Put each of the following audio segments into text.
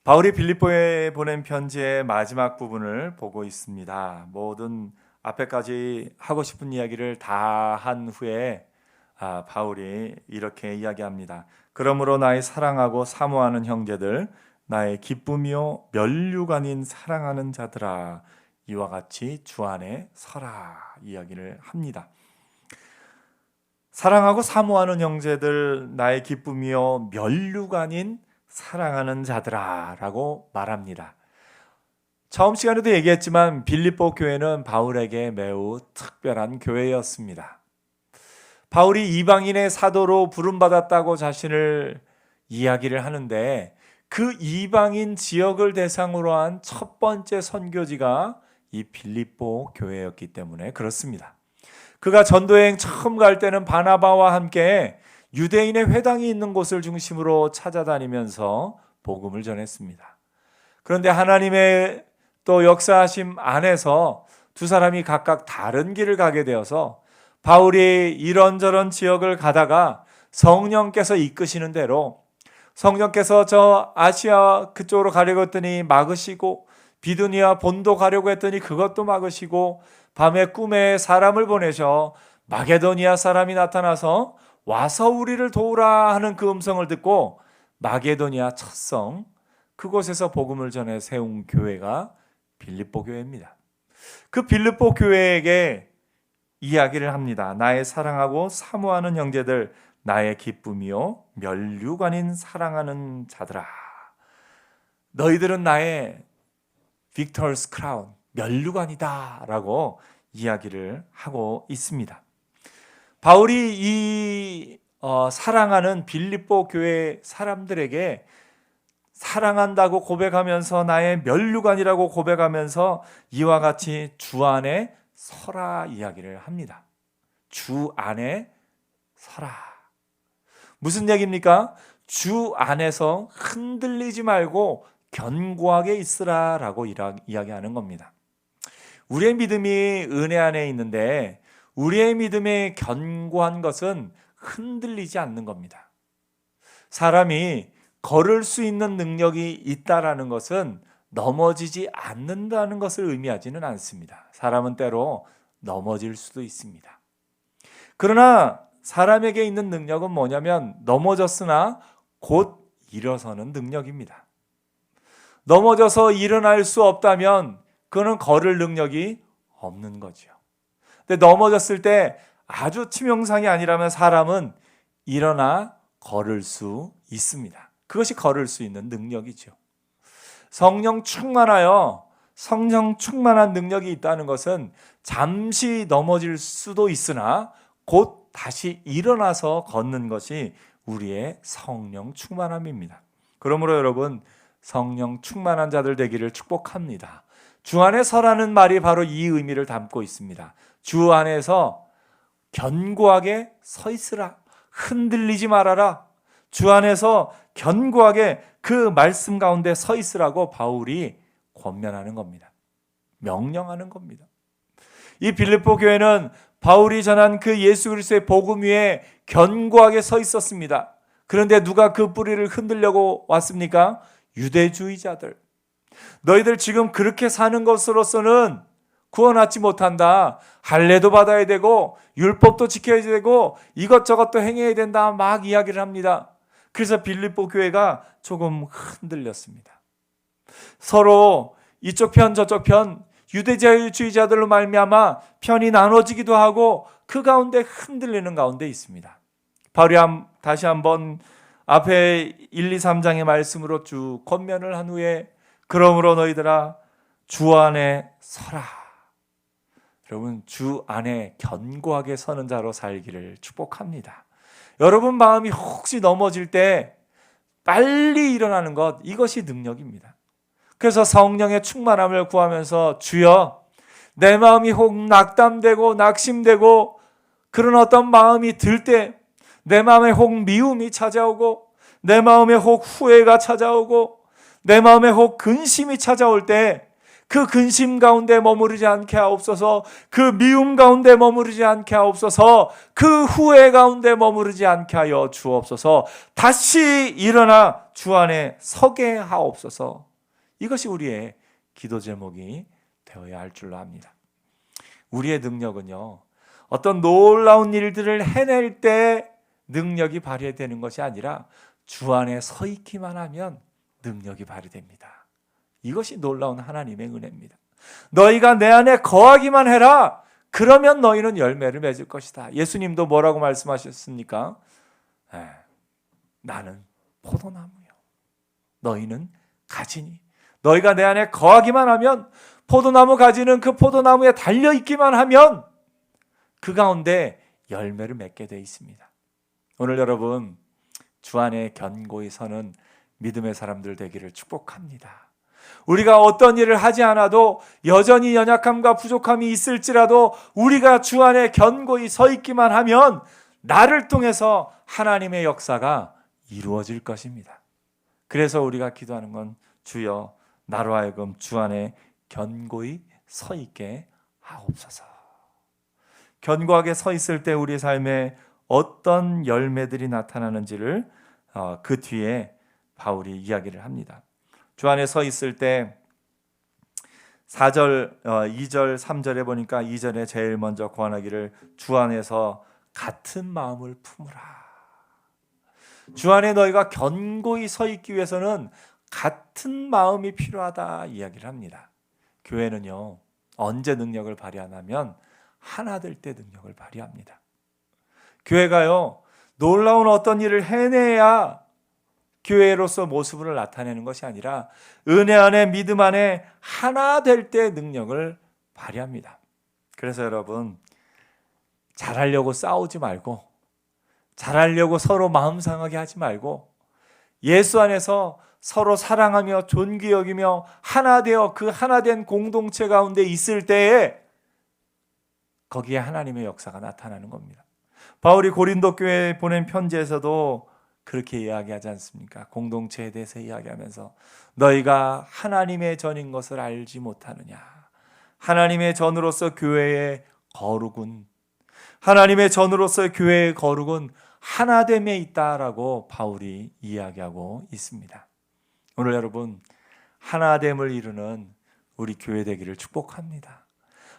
바울이 빌립보에 보낸 편지의 마지막 부분을 보고 있습니다. 모든 앞에까지 하고 싶은 이야기를 다 한 후에 바울이 이렇게 이야기합니다. 그러므로 나의 사랑하고 사모하는 형제들, 나의 기쁨이요 면류관인 사랑하는 자들아, 이와 같이 주 안에 서라 이야기를 합니다. 사랑하고 사모하는 형제들, 나의 기쁨이요 면류관인 사랑하는 자들아 라고 말합니다. 처음 시간에도 얘기했지만 빌립보 교회는 바울에게 매우 특별한 교회였습니다. 바울이 이방인의 사도로 부름받았다고 자신을 이야기를 하는데 그 이방인 지역을 대상으로 한 첫 번째 선교지가 이 빌립보 교회였기 때문에 그렇습니다. 그가 전도여행 처음 갈 때는 바나바와 함께 유대인의 회당이 있는 곳을 중심으로 찾아다니면서 복음을 전했습니다. 그런데 하나님의 또 역사하심 안에서 두 사람이 각각 다른 길을 가게 되어서 바울이 이런저런 지역을 가다가 성령께서 이끄시는 대로 성령께서 저 아시아 그쪽으로 가려고 했더니 막으시고 비두니아 본도 가려고 했더니 그것도 막으시고 밤에 꿈에 사람을 보내셔 마게도니아 사람이 나타나서 와서 우리를 도우라 하는 그 음성을 듣고 마게도니아 첫 성 그곳에서 복음을 전해 세운 교회가 빌립보 교회입니다. 그 빌립보 교회에게 이야기를 합니다. 나의 사랑하고 사모하는 형제들, 나의 기쁨이요 면류관인 사랑하는 자들아, 너희들은 나의 빅터스 크라운 면류관이다 라고 이야기를 하고 있습니다. 바울이 이 사랑하는 빌립보 교회 사람들에게 사랑한다고 고백하면서 나의 면류관이라고 고백하면서 이와 같이 주 안에 서라 이야기를 합니다. 주 안에 서라. 무슨 얘기입니까? 주 안에서 흔들리지 말고 견고하게 있으라 라고 이야기하는 겁니다. 우리의 믿음이 은혜 안에 있는데 우리의 믿음의 견고한 것은 흔들리지 않는 겁니다. 사람이 걸을 수 있는 능력이 있다라는 것은 넘어지지 않는다는 것을 의미하지는 않습니다. 사람은 때로 넘어질 수도 있습니다. 그러나 사람에게 있는 능력은 뭐냐면 넘어졌으나 곧 일어서는 능력입니다. 넘어져서 일어날 수 없다면 그거는 걸을 능력이 없는 거죠. 근데 넘어졌을 때 아주 치명상이 아니라면 사람은 일어나 걸을 수 있습니다. 그것이 걸을 수 있는 능력이죠. 성령 충만하여 성령 충만한 능력이 있다는 것은 잠시 넘어질 수도 있으나 곧 다시 일어나서 걷는 것이 우리의 성령 충만함입니다. 그러므로 여러분 성령 충만한 자들 되기를 축복합니다. 주 안에 서라는 말이 바로 이 의미를 담고 있습니다. 주 안에서 견고하게 서 있으라. 흔들리지 말아라. 주 안에서 견고하게 그 말씀 가운데 서 있으라고 바울이 권면하는 겁니다. 명령하는 겁니다. 이 빌립보 교회는 바울이 전한 그 예수 그리스도의 복음 위에 견고하게 서 있었습니다. 그런데 누가 그 뿌리를 흔들려고 왔습니까? 유대주의자들. 너희들 지금 그렇게 사는 것으로서는 구원받지 못한다. 할례도 받아야 되고 율법도 지켜야 되고 이것저것도 행해야 된다. 막 이야기를 합니다. 그래서 빌립보 교회가 조금 흔들렸습니다. 서로 이쪽 편 저쪽 편 유대주의자들로 말미암아 편이 나눠지기도 하고 그 가운데 흔들리는 가운데 있습니다. 바울이 다시 한번 앞에 1, 2, 3장의 말씀으로 쭉 권면을 한 후에 그러므로 너희들아 주 안에 서라. 여러분 주 안에 견고하게 서는 자로 살기를 축복합니다. 여러분 마음이 혹시 넘어질 때 빨리 일어나는 것, 이것이 능력입니다. 그래서 성령의 충만함을 구하면서 주여 내 마음이 혹 낙담되고 낙심되고 그런 어떤 마음이 들 때 내 마음에 혹 미움이 찾아오고 내 마음에 혹 후회가 찾아오고 내 마음에 혹 근심이 찾아올 때 그 근심 가운데 머무르지 않게 하옵소서. 그 미움 가운데 머무르지 않게 하옵소서. 그 후회 가운데 머무르지 않게 하여 주옵소서. 다시 일어나 주 안에 서게 하옵소서. 이것이 우리의 기도 제목이 되어야 할 줄로 압니다. 우리의 능력은요, 어떤 놀라운 일들을 해낼 때 능력이 발휘되는 것이 아니라 주 안에 서 있기만 하면 능력이 발휘됩니다. 이것이 놀라운 하나님의 은혜입니다. 너희가 내 안에 거하기만 해라. 그러면 너희는 열매를 맺을 것이다. 예수님도 뭐라고 말씀하셨습니까? 나는 포도나무요, 너희는 가지니. 너희가 내 안에 거하기만 하면, 포도나무 가지는 그 포도나무에 달려있기만 하면 그 가운데 열매를 맺게 되어 있습니다. 오늘 여러분, 주 안에 견고히 서는 믿음의 사람들 되기를 축복합니다. 우리가 어떤 일을 하지 않아도 여전히 연약함과 부족함이 있을지라도 우리가 주 안에 견고히 서 있기만 하면 나를 통해서 하나님의 역사가 이루어질 것입니다. 그래서 우리가 기도하는 건, 주여 나로 하여금 주 안에 견고히 서 있게 하옵소서. 견고하게 서 있을 때 우리 삶에 어떤 열매들이 나타나는지를 그 뒤에 바울이 이야기를 합니다. 주 안에 서 있을 때 4절, 2절, 3절에 보니까 2절에 제일 먼저 고안하기를 주 안에서 같은 마음을 품으라. 주 안에 너희가 견고히 서 있기 위해서는 같은 마음이 필요하다 이야기를 합니다. 교회는요, 언제 능력을 발휘하냐면 하나 될 때 능력을 발휘합니다. 교회가요, 놀라운 어떤 일을 해내야 교회로서 모습을 나타내는 것이 아니라 은혜 안에, 믿음 안에 하나 될 때 능력을 발휘합니다. 그래서 여러분, 잘하려고 싸우지 말고, 잘하려고 서로 마음 상하게 하지 말고, 예수 안에서 서로 사랑하며 존귀 여기며 하나 되어 그 하나 된 공동체 가운데 있을 때에 거기에 하나님의 역사가 나타나는 겁니다. 바울이 고린도 교회에 보낸 편지에서도 그렇게 이야기하지 않습니까? 공동체에 대해서 이야기하면서 너희가 하나님의 전인 것을 알지 못하느냐. 하나님의 전으로서 교회의 거룩은, 하나님의 전으로서 교회의 거룩은 하나됨에 있다라고 바울이 이야기하고 있습니다. 오늘 여러분, 하나됨을 이루는 우리 교회 되기를 축복합니다.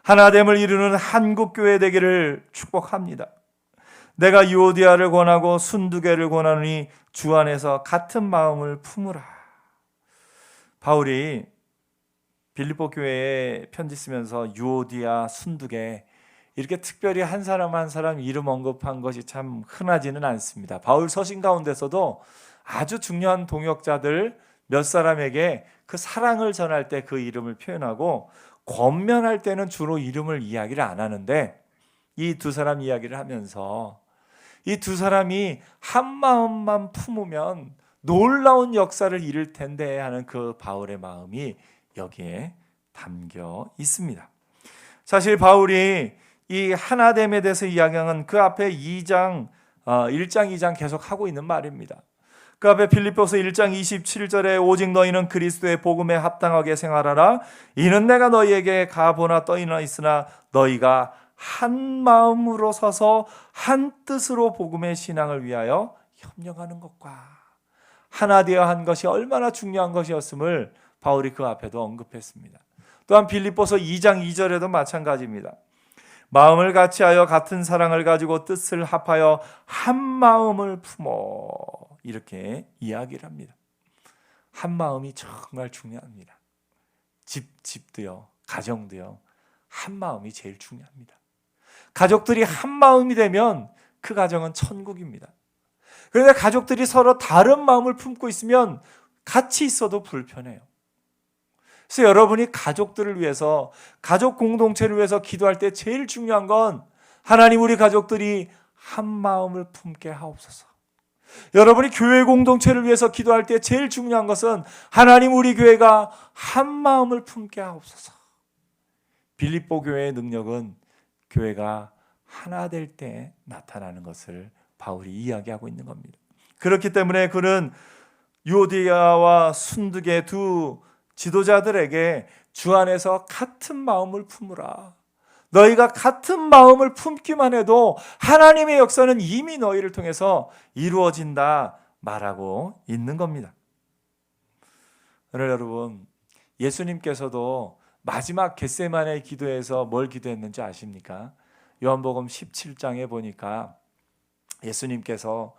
하나됨을 이루는 한국 교회 되기를 축복합니다. 내가 유오디아를 권하고 순두개를 권하노니 주 안에서 같은 마음을 품으라. 바울이 빌립보 교회에 편지 쓰면서 유오디아, 순두개 이렇게 특별히 한 사람 한 사람 이름 언급한 것이 참 흔하지는 않습니다. 바울 서신 가운데서도 아주 중요한 동역자들 몇 사람에게 그 사랑을 전할 때 그 이름을 표현하고, 권면할 때는 주로 이름을 이야기를 안 하는데, 이 두 사람 이야기를 하면서 이 두 사람이 한 마음만 품으면 놀라운 역사를 이룰 텐데 하는 그 바울의 마음이 여기에 담겨 있습니다. 사실 바울이 이 하나됨에 대해서 이야기하는 그 앞에 1장, 2장 계속 하고 있는 말입니다. 그 앞에 빌립보서 1장 27절에 오직 너희는 그리스도의 복음에 합당하게 생활하라. 이는 내가 너희에게 가보나 떠이나 있으나 너희가 한 마음으로 서서 한 뜻으로 복음의 신앙을 위하여 협력하는 것과 하나 되어 한 것이 얼마나 중요한 것이었음을 바울이 그 앞에도 언급했습니다. 또한 빌립보서 2장 2절에도 마찬가지입니다. 마음을 같이하여 같은 사랑을 가지고 뜻을 합하여 한 마음을 품어, 이렇게 이야기를 합니다. 한 마음이 정말 중요합니다. 집도요, 가정도요, 한 마음이 제일 중요합니다. 가족들이 한 마음이 되면 그 가정은 천국입니다. 그런데 가족들이 서로 다른 마음을 품고 있으면 같이 있어도 불편해요. 그래서 여러분이 가족들을 위해서, 가족 공동체를 위해서 기도할 때 제일 중요한 건 하나님 우리 가족들이 한 마음을 품게 하옵소서. 여러분이 교회 공동체를 위해서 기도할 때 제일 중요한 것은 하나님 우리 교회가 한 마음을 품게 하옵소서. 빌립보 교회의 능력은 교회가 하나 될 때 나타나는 것을 바울이 이야기하고 있는 겁니다. 그렇기 때문에 그는 유오디아와 순두개 두 지도자들에게 주 안에서 같은 마음을 품으라. 너희가 같은 마음을 품기만 해도 하나님의 역사는 이미 너희를 통해서 이루어진다 말하고 있는 겁니다. 오늘 여러분, 예수님께서도 마지막 겟세마네 기도에서 뭘 기도했는지 아십니까? 요한복음 17장에 보니까 예수님께서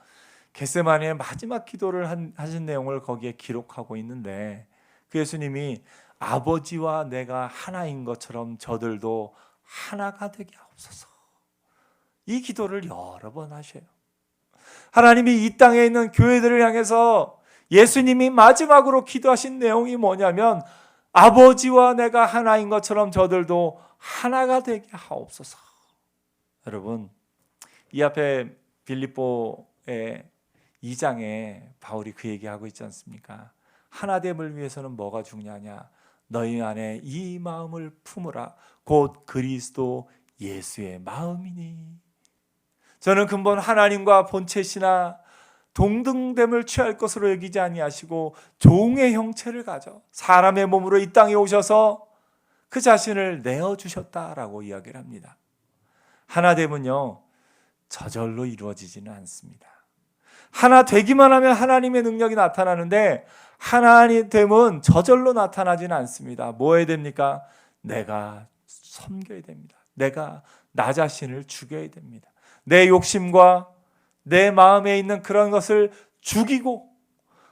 겟세마네의 마지막 기도를 하신 내용을 거기에 기록하고 있는데, 그 예수님이 아버지와 내가 하나인 것처럼 저들도 하나가 되게 하옵소서, 이 기도를 여러 번 하셔요. 하나님이 이 땅에 있는 교회들을 향해서 예수님이 마지막으로 기도하신 내용이 뭐냐면, 아버지와 내가 하나인 것처럼 저들도 하나가 되게 하옵소서. 여러분, 이 앞에 빌립보의 2장에 바울이 그 얘기하고 있지 않습니까? 하나됨을 위해서는 뭐가 중요하냐? 너희 안에 이 마음을 품으라. 곧 그리스도 예수의 마음이니. 저는 근본 하나님과 본체시나 동등됨을 취할 것으로 여기지 아니하시고 종의 형체를 가져 사람의 몸으로 이 땅에 오셔서 그 자신을 내어주셨다라고 이야기를 합니다. 하나됨은요, 저절로 이루어지지는 않습니다. 하나 되기만 하면 하나님의 능력이 나타나는데, 하나됨은 저절로 나타나지는 않습니다. 뭐 해야 됩니까? 내가 섬겨야 됩니다. 내가 나 자신을 죽여야 됩니다. 내 욕심과 내 마음에 있는 그런 것을 죽이고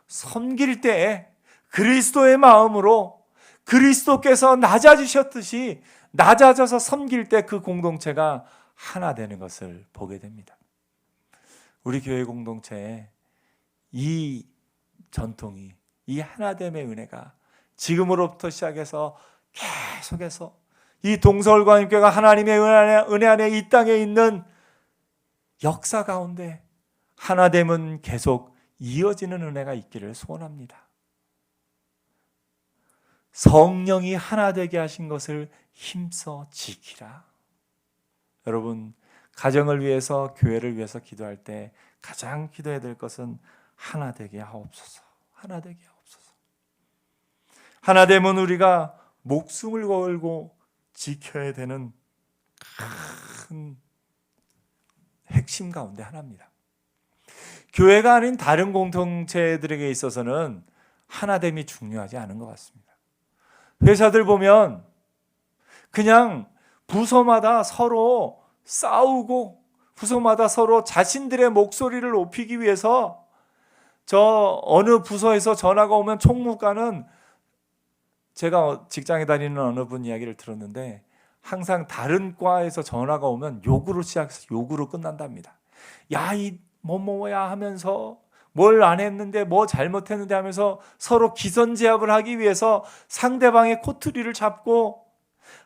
섬길 때에 그리스도의 마음으로 그리스도께서 낮아지셨듯이 낮아져서 섬길 때 그 공동체가 하나 되는 것을 보게 됩니다. 우리 교회 공동체에 이 전통이, 이 하나됨의 은혜가 지금으로부터 시작해서 계속해서 이 동서울광임교회가 하나님의 은혜 안에 이 땅에 있는 역사 가운데 하나됨은 계속 이어지는 은혜가 있기를 소원합니다. 성령이 하나 되게 하신 것을 힘써 지키라. 여러분, 가정을 위해서, 교회를 위해서 기도할 때 가장 기도해야 될 것은 하나 되게 하옵소서. 하나 되게 하옵소서. 하나됨은 우리가 목숨을 걸고 지켜야 되는 큰 핵심 가운데 하나입니다. 교회가 아닌 다른 공동체들에게 있어서는 하나됨이 중요하지 않은 것 같습니다. 회사들 보면 그냥 부서마다 서로 싸우고 부서마다 서로 자신들의 목소리를 높이기 위해서, 저 어느 부서에서 전화가 오면 총무과는, 제가 직장에 다니는 어느 분 이야기를 들었는데, 항상 다른 과에서 전화가 오면 욕으로 시작해서 욕으로 끝난답니다. 야, 이 뭐뭐야 하면서 뭘 안 했는데 뭐 잘못했는데 하면서 서로 기선제압을 하기 위해서 상대방의 코트리를 잡고,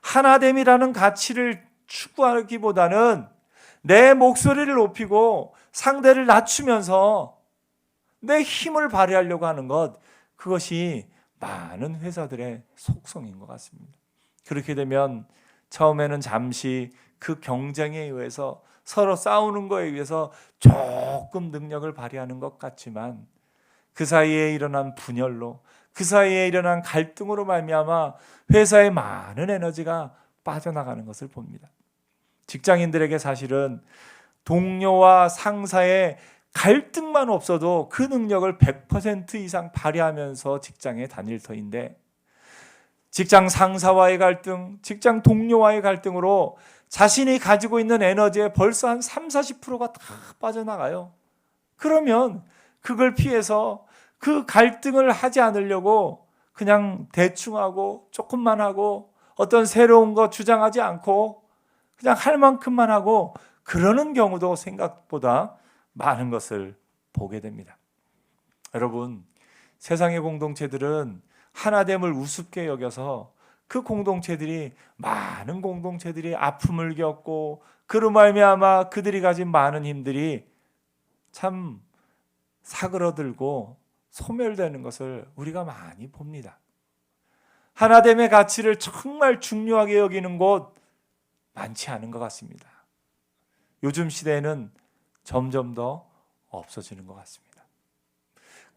하나됨이라는 가치를 추구하기보다는 내 목소리를 높이고 상대를 낮추면서 내 힘을 발휘하려고 하는 것, 그것이 많은 회사들의 속성인 것 같습니다. 그렇게 되면 처음에는 잠시 그 경쟁에 의해서, 서로 싸우는 거에 의해서 조금 능력을 발휘하는 것 같지만, 그 사이에 일어난 분열로, 그 사이에 일어난 갈등으로 말미암아 회사의 많은 에너지가 빠져나가는 것을 봅니다. 직장인들에게 사실은 동료와 상사의 갈등만 없어도 그 능력을 100% 이상 발휘하면서 직장에 다닐 터인데, 직장 상사와의 갈등, 직장 동료와의 갈등으로 자신이 가지고 있는 에너지의 벌써 한 30-40%가 다 빠져나가요. 그러면 그걸 피해서 그 갈등을 하지 않으려고 그냥 대충 하고 조금만 하고 어떤 새로운 거 주장하지 않고 그냥 할 만큼만 하고, 그러는 경우도 생각보다 많은 것을 보게 됩니다. 여러분, 세상의 공동체들은 하나됨을 우습게 여겨서 그 공동체들이, 많은 공동체들이 아픔을 겪고 그로 말미암아 그들이 가진 많은 힘들이 참 사그러들고 소멸되는 것을 우리가 많이 봅니다. 하나됨의 가치를 정말 중요하게 여기는 곳 많지 않은 것 같습니다. 요즘 시대에는 점점 더 없어지는 것 같습니다.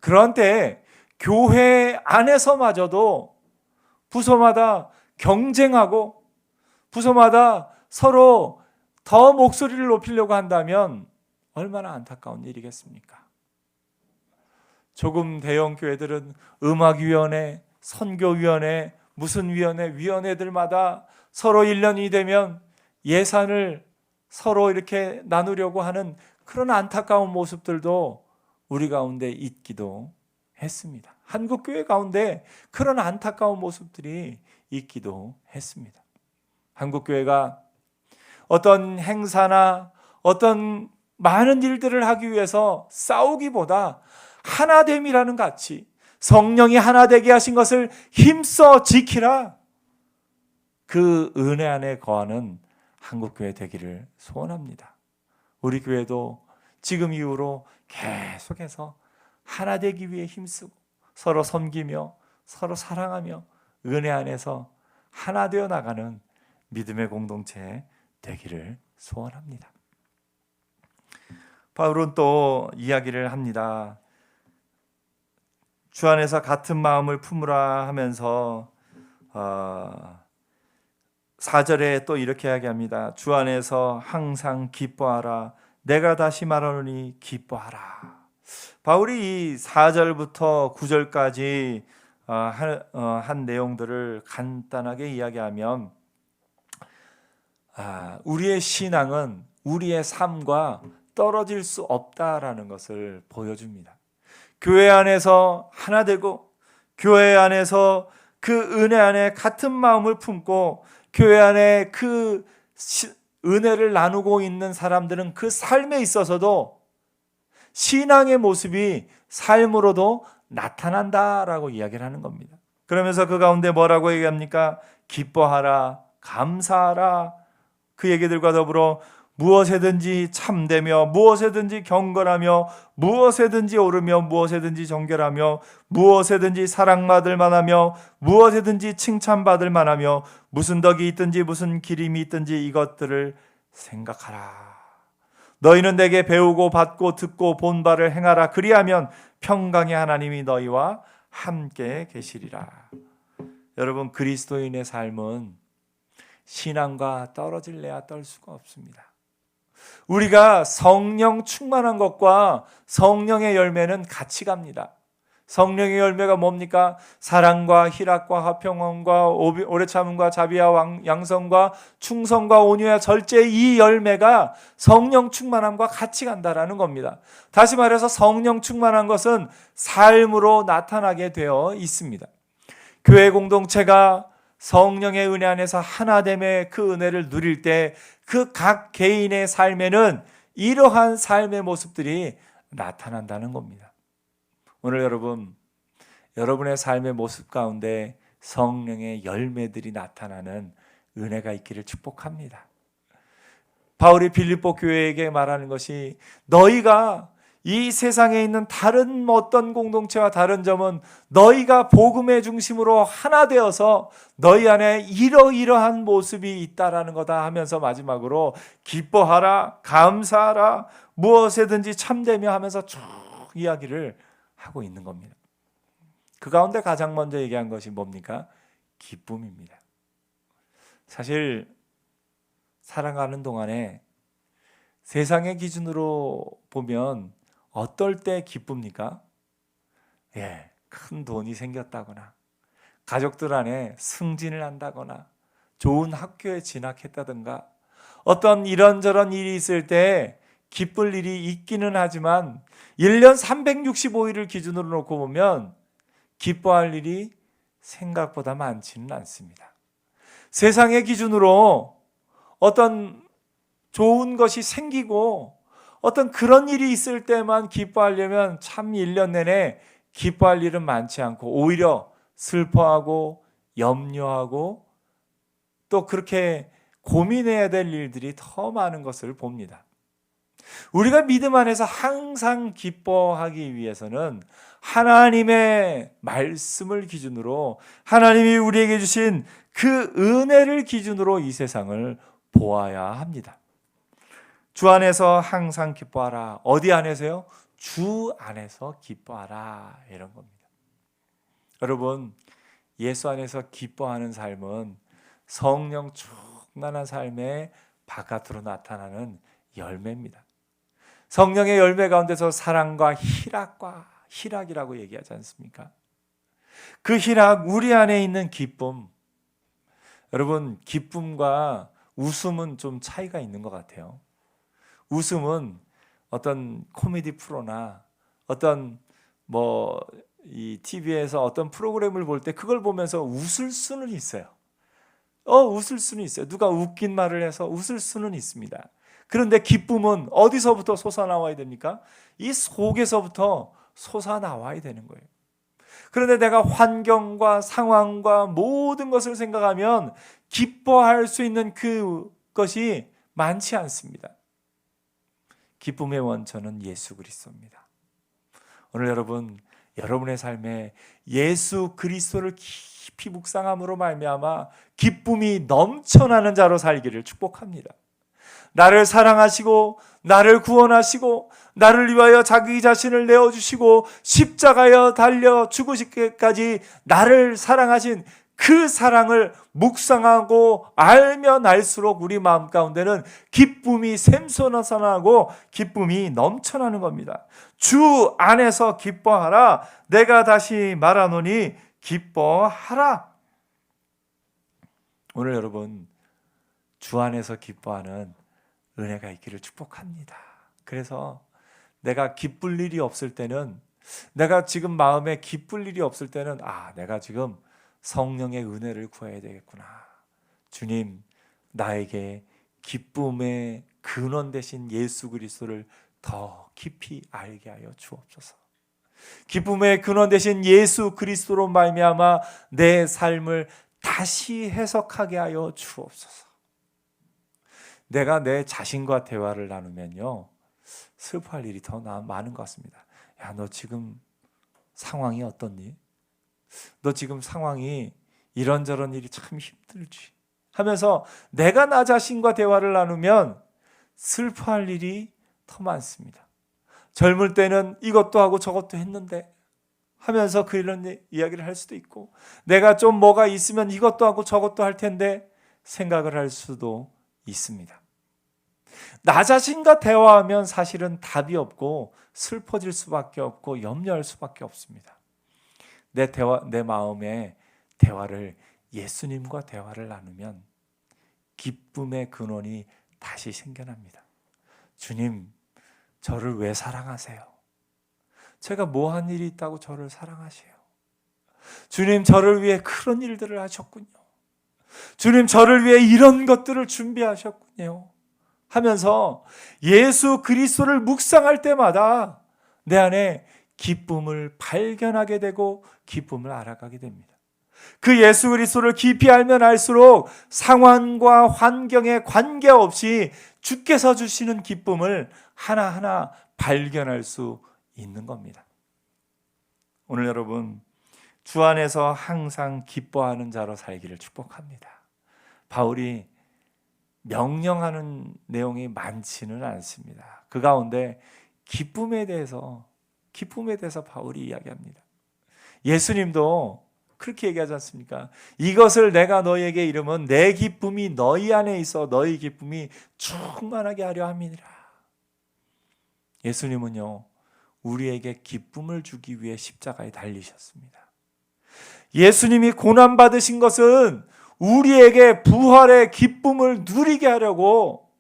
그런 때 교회 안에서마저도 부서마다 경쟁하고 부서마다 서로 더 목소리를 높이려고 한다면 얼마나 안타까운 일이겠습니까? 조금 대형 교회들은 음악위원회, 선교위원회, 무슨 위원회들마다 서로 1년이 되면 예산을 서로 이렇게 나누려고 하는 그런 안타까운 모습들도 우리 가운데 있기도 했습니다. 한국교회 가운데 그런 안타까운 모습들이 있기도 했습니다. 한국교회가 어떤 행사나 어떤 많은 일들을 하기 위해서 싸우기보다 하나됨이라는 가치, 성령이 하나 되게 하신 것을 힘써 지키라, 그 은혜 안에 거하는 한국교회 되기를 소원합니다. 우리 교회도 지금 이후로 계속해서 하나 되기 위해 힘쓰고 서로 섬기며 서로 사랑하며 은혜 안에서 하나 되어 나가는 믿음의 공동체 되기를 소원합니다. 바울은 또 이야기를 합니다. 주 안에서 같은 마음을 품으라 하면서 4절에 또 이렇게 이야기합니다. 주 안에서 항상 기뻐하라. 내가 다시 말하노니 기뻐하라. 바울이 이 4절부터 9절까지 한 내용들을 간단하게 이야기하면 우리의 신앙은 우리의 삶과 떨어질 수 없다라는 것을 보여줍니다. 교회 안에서 하나 되고 교회 안에서 그 은혜 안에 같은 마음을 품고 교회 안에 그 은혜를 나누고 있는 사람들은 그 삶에 있어서도 신앙의 모습이 삶으로도 나타난다라고 이야기를 하는 겁니다. 그러면서 그 가운데 뭐라고 얘기합니까? 기뻐하라, 감사하라. 그 얘기들과 더불어 무엇에든지 참되며 무엇에든지 경건하며 무엇에든지 오르며 무엇에든지 정결하며 무엇에든지 사랑받을 만하며 무엇에든지 칭찬받을 만하며 무슨 덕이 있든지 무슨 기림이 있든지 이것들을 생각하라. 너희는 내게 배우고 받고 듣고 본 바를 행하라. 그리하면 평강의 하나님이 너희와 함께 계시리라. 여러분, 그리스도인의 삶은 신앙과 떨어질래야 떨 수가 없습니다. 우리가 성령 충만한 것과 성령의 열매는 같이 갑니다. 성령의 열매가 뭡니까? 사랑과 희락과 화평함과 오래 참음과 자비와 양성과 충성과 온유와 절제, 이 열매가 성령 충만함과 같이 간다라는 겁니다. 다시 말해서 성령 충만한 것은 삶으로 나타나게 되어 있습니다. 교회 공동체가 성령의 은혜 안에서 하나됨의 그 은혜를 누릴 때 그 각 개인의 삶에는 이러한 삶의 모습들이 나타난다는 겁니다. 오늘 여러분의 삶의 모습 가운데 성령의 열매들이 나타나는 은혜가 있기를 축복합니다. 바울이 빌립보 교회에게 말하는 것이, 너희가 이 세상에 있는 다른 어떤 공동체와 다른 점은 너희가 복음의 중심으로 하나 되어서 너희 안에 이러이러한 모습이 있다라는 거다 하면서 마지막으로 기뻐하라, 감사하라, 무엇에든지 참되며 하면서 쭉 이야기를 하고 있는 겁니다. 그 가운데 가장 먼저 얘기한 것이 뭡니까? 기쁨입니다. 사실 살아가는 동안에 세상의 기준으로 보면 어떨 때 기쁩니까? 큰 돈이 생겼다거나 가족들 안에 승진을 한다거나 좋은 학교에 진학했다든가 어떤 이런저런 일이 있을 때 기쁠 일이 있기는 하지만 1년 365일을 기준으로 놓고 보면 기뻐할 일이 생각보다 많지는 않습니다. 세상의 기준으로 어떤 좋은 것이 생기고 어떤 그런 일이 있을 때만 기뻐하려면 참 1년 내내 기뻐할 일은 많지 않고 오히려 슬퍼하고 염려하고 또 그렇게 고민해야 될 일들이 더 많은 것을 봅니다. 우리가 믿음 안에서 항상 기뻐하기 위해서는 하나님의 말씀을 기준으로 하나님이 우리에게 주신 그 은혜를 기준으로 이 세상을 보아야 합니다. 주 안에서 항상 기뻐하라. 어디 안에서요? 주 안에서 기뻐하라. 이런 겁니다. 여러분, 예수 안에서 기뻐하는 삶은 성령 충만한 삶의 바깥으로 나타나는 열매입니다. 성령의 열매 가운데서 사랑과 희락이라고 얘기하지 않습니까? 그 희락, 우리 안에 있는 기쁨. 여러분, 기쁨과 웃음은 좀 차이가 있는 것 같아요. 웃음은 어떤 코미디 프로나 어떤 이 TV에서 어떤 프로그램을 볼 때 그걸 보면서 웃을 수는 있어요. 웃을 수는 있어요. 누가 웃긴 말을 해서 웃을 수는 있습니다. 그런데 기쁨은 어디서부터 솟아나와야 됩니까? 이 속에서부터 솟아나와야 되는 거예요. 그런데 내가 환경과 상황과 모든 것을 생각하면 기뻐할 수 있는 그것이 많지 않습니다. 기쁨의 원천은 예수 그리스도입니다. 오늘 여러분의 삶에 예수 그리스도를 깊이 묵상함으로 말미암아 기쁨이 넘쳐나는 자로 살기를 축복합니다. 나를 사랑하시고 나를 구원하시고 나를 위하여 자기 자신을 내어주시고 십자가에 달려 죽으시기까지 나를 사랑하신 그 사랑을 묵상하고 알면 알수록 우리 마음 가운데는 기쁨이 샘솟아나고 기쁨이 넘쳐나는 겁니다. 주 안에서 기뻐하라. 내가 다시 말하노니 기뻐하라. 오늘 여러분, 주 안에서 기뻐하는 은혜가 있기를 축복합니다. 그래서 내가 기쁠 일이 없을 때는, 내가 지금 마음에 기쁠 일이 없을 때는 내가 지금 성령의 은혜를 구해야 되겠구나. 주님, 나에게 기쁨의 근원 되신 예수 그리스도를 더 깊이 알게 하여 주옵소서. 기쁨의 근원 되신 예수 그리스도로 말미암아 내 삶을 다시 해석하게 하여 주옵소서. 내가 내 자신과 대화를 나누면요, 슬퍼할 일이 더 많은 것 같습니다. 야, 너 지금 상황이 어떻니? 너 지금 상황이 이런저런 일이 참 힘들지 하면서 내가 나 자신과 대화를 나누면 슬퍼할 일이 더 많습니다. 젊을 때는 이것도 하고 저것도 했는데 하면서 그런 이야기를 할 수도 있고, 내가 좀 뭐가 있으면 이것도 하고 저것도 할 텐데 생각을 할 수도 있습니다. 나 자신과 대화하면 사실은 답이 없고 슬퍼질 수밖에 없고 염려할 수밖에 없습니다. 내 마음의 대화를, 예수님과 대화를 나누면 기쁨의 근원이 다시 생겨납니다. 주님, 저를 왜 사랑하세요? 제가 뭐 한 일이 있다고 저를 사랑하세요? 주님, 저를 위해 그런 일들을 하셨군요. 주님, 저를 위해 이런 것들을 준비하셨군요. 하면서 예수 그리스도를 묵상할 때마다 내 안에 기쁨을 발견하게 되고 기쁨을 알아가게 됩니다. 그 예수 그리스도를 깊이 알면 알수록 상황과 환경에 관계없이 주께서 주시는 기쁨을 하나하나 발견할 수 있는 겁니다. 오늘 여러분, 주 안에서 항상 기뻐하는 자로 살기를 축복합니다. 바울이 명령하는 내용이 많지는 않습니다. 그 가운데 기쁨에 대해서 바울이 이야기합니다. 예수님도 그렇게 얘기하지 않습니까? 이것을 내가 너희에게 이르면 내 기쁨이 너희 안에 있어 너희 기쁨이 충만하게 하려 함이니라. 예수님은요, 우리에게 기쁨을 주기 위해 십자가에 달리셨습니다. 예수님이 고난받으신 것은 우리에게 부활의 기쁨을 누리게 하려고,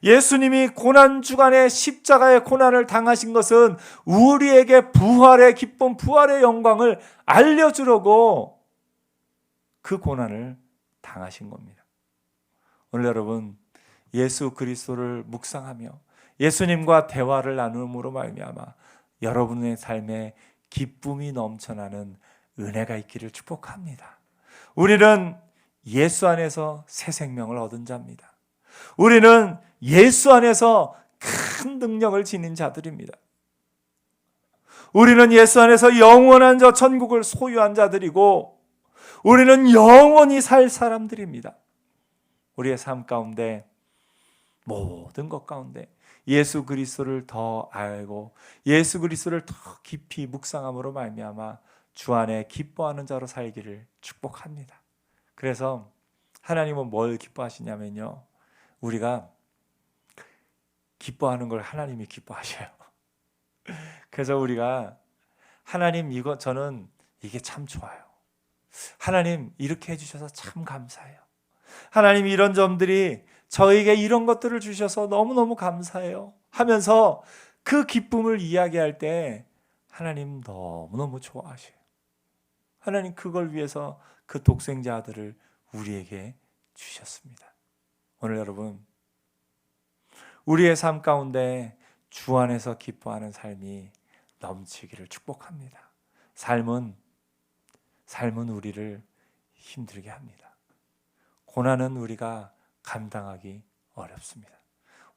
예수님이 고난주간에 십자가의 고난을 당하신 것은 우리에게 부활의 기쁨, 부활의 영광을 알려주려고 그 고난을 당하신 겁니다. 오늘 여러분, 예수 그리스도를 묵상하며 예수님과 대화를 나눔으로 말미암아 여러분의 삶에 기쁨이 넘쳐나는 은혜가 있기를 축복합니다. 우리는 예수 안에서 새 생명을 얻은 자입니다. 우리는 예수 안에서 큰 능력을 지닌 자들입니다. 우리는 예수 안에서 영원한 저 천국을 소유한 자들이고, 우리는 영원히 살 사람들입니다. 우리의 삶 가운데, 모든 것 가운데 예수 그리스도를 더 알고 예수 그리스도를 더 깊이 묵상함으로 말미암아 주 안에 기뻐하는 자로 살기를 축복합니다. 그래서 하나님은 뭘 기뻐하시냐면요, 우리가 기뻐하는 걸 하나님이 기뻐하셔요. 그래서 우리가 하나님, 저는 이게 참 좋아요. 하나님 이렇게 해주셔서 참 감사해요. 하나님 이런 점들이 저에게 이런 것들을 주셔서 너무너무 감사해요 하면서 그 기쁨을 이야기할 때 하나님 너무너무 좋아하셔요. 하나님 그걸 위해서 그 독생자 아들을 우리에게 주셨습니다. 오늘 여러분, 우리의 삶 가운데 주 안에서 기뻐하는 삶이 넘치기를 축복합니다. 삶은 우리를 힘들게 합니다. 고난은 우리가 감당하기 어렵습니다.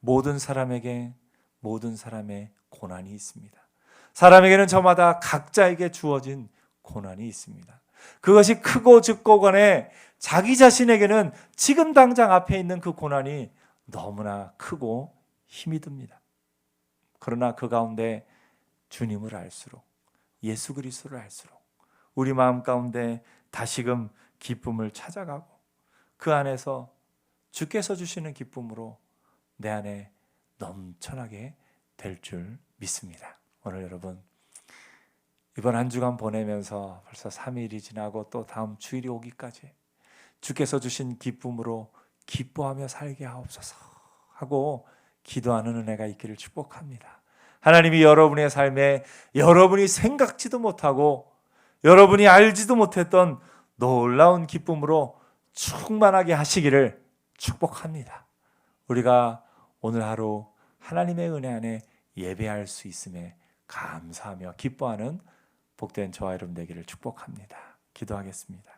모든 사람에게 모든 사람의 고난이 있습니다. 사람에게는 저마다 각자에게 주어진 고난이 있습니다. 그것이 크고 적고 간에 자기 자신에게는 지금 당장 앞에 있는 그 고난이 너무나 크고 힘이 듭니다. 그러나 그 가운데 주님을 알수록, 예수 그리스도를 알수록 우리 마음 가운데 다시금 기쁨을 찾아가고 그 안에서 주께서 주시는 기쁨으로 내 안에 넘쳐나게 될 줄 믿습니다. 오늘 여러분, 이번 한 주간 보내면서 벌써 3일이 지나고 또 다음 주일이 오기까지 주께서 주신 기쁨으로 기뻐하며 살게 하옵소서 하고 기도하는 은혜가 있기를 축복합니다. 하나님이 여러분의 삶에 여러분이 생각지도 못하고 여러분이 알지도 못했던 놀라운 기쁨으로 충만하게 하시기를 축복합니다. 우리가 오늘 하루 하나님의 은혜 안에 예배할 수 있음에 감사하며 기뻐하는 복된 저와 여러분 되기를 축복합니다. 기도하겠습니다.